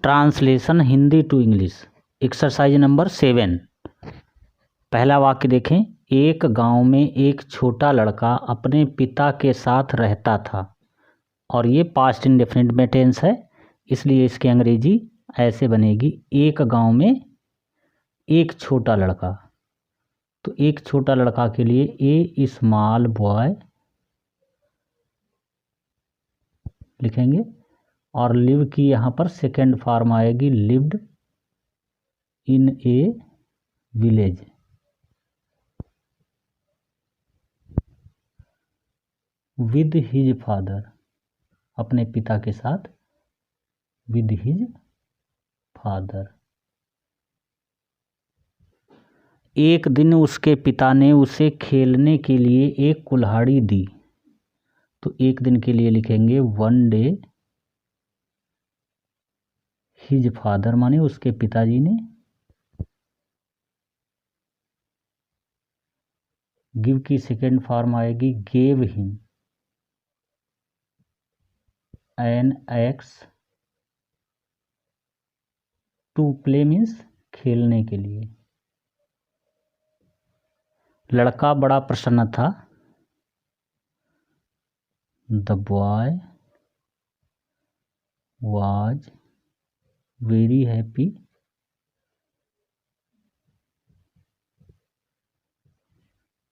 Translation Hindi to English. Exercise number 7। पहला वाक्य देखें। एक गांव में एक छोटा लड़का अपने पिता के साथ रहता था, और ये पास्ट इंडेफिनिट में टेंस है, इसलिए इसकी अंग्रेजी ऐसे बनेगी, एक गांव में एक छोटा लड़का। तो एक छोटा लड़का के लिए ए स्मॉल बॉय लिखेंगे, और लिव की यहाँ पर सेकेंड फॉर्म आएगी, lived in A village. With his father, अपने पिता के साथ, विद हिज फादर। एक दिन उसके पिता ने उसे खेलने के लिए एक कुल्हाड़ी दी। तो एक दिन के लिए लिखेंगे वन डे हिज फादर, माने उसके पिताजी ने। गिव की सेकेंड फॉर्म आएगी, gave him an axe to play, means खेलने के लिए। लड़का बड़ा प्रसन्न था, the boy was very happy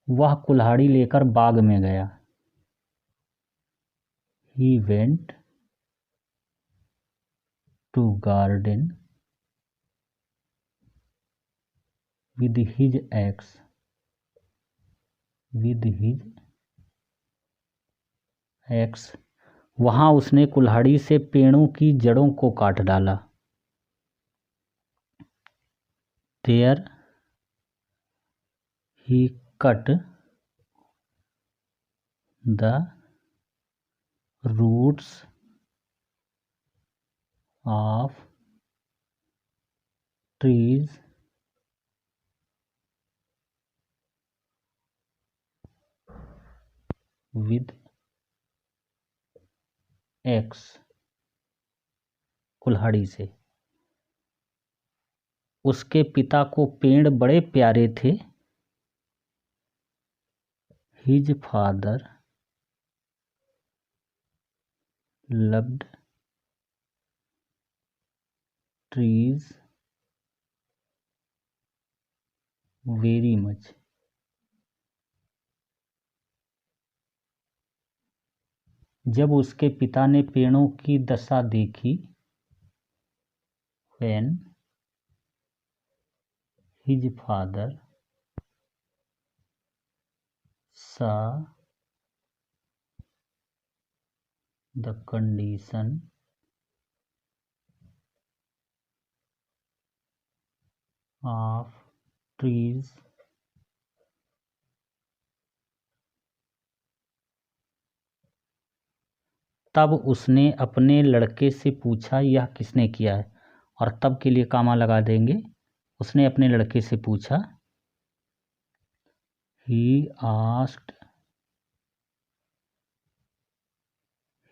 वह कुल्हाड़ी लेकर बाग में गया। He went to garden with his axe, with his axe. वहां उसने कुल्हाड़ी से पेड़ों की जड़ों को काट डाला। There he cut the roots of trees with axe, कुल्हाड़ी से। उसके पिता को पेड़ बड़े प्यारे थे। His father loved trees very much. जब उसके पिता ने पेड़ों की दशा देखी, when his father saw the condition of trees तब उसने अपने लड़के से पूछा, यह किसने किया है, और तब के लिए कामा लगा देंगे। उसने अपने लड़के से पूछा, he asked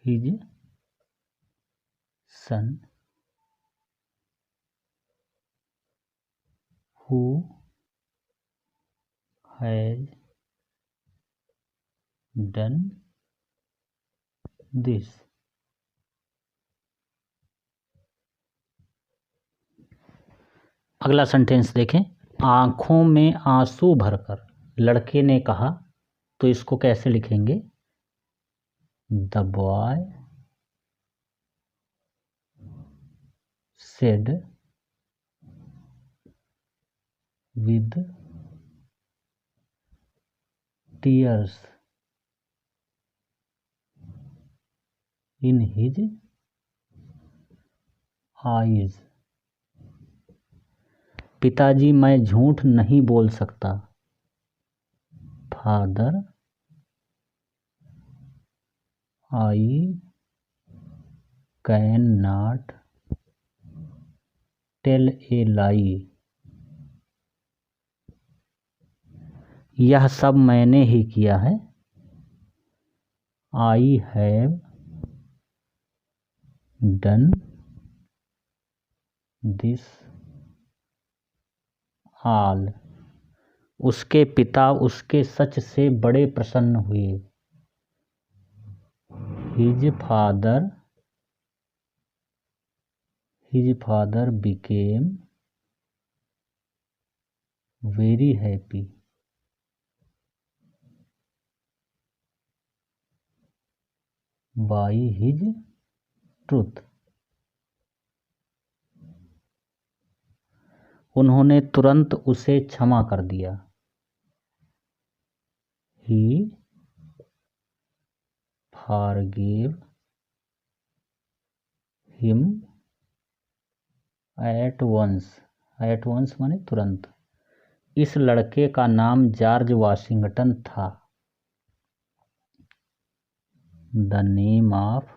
his son who has done this। अगला सेंटेंस देखें। आंखों में आंसू भरकर लड़के ने कहा, तो इसको कैसे लिखेंगे, the boy said with tears in his eyes. पिताजी, मैं झूठ नहीं बोल सकता। Father I can not tell a lie. यह सब मैंने ही किया है। I have done this all. उसके पिता उसके सच से बड़े प्रसन्न हुए। His father became very happy by his truth. उन्होंने तुरंत उसे क्षमा कर दिया। He forgave him at once माने तुरंत। इस लड़के का नाम जॉर्ज वाशिंगटन था। The name of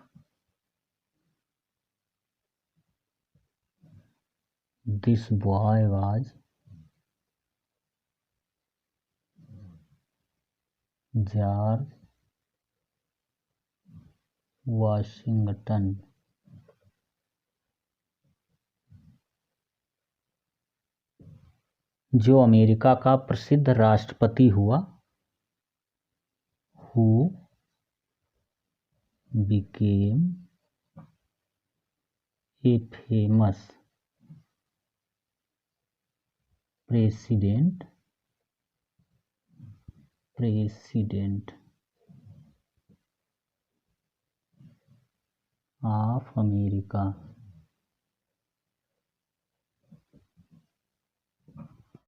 this boy was George Washington. जो अमेरिका का प्रसिद्ध राष्ट्रपति हुआ। Who became a famous president of America.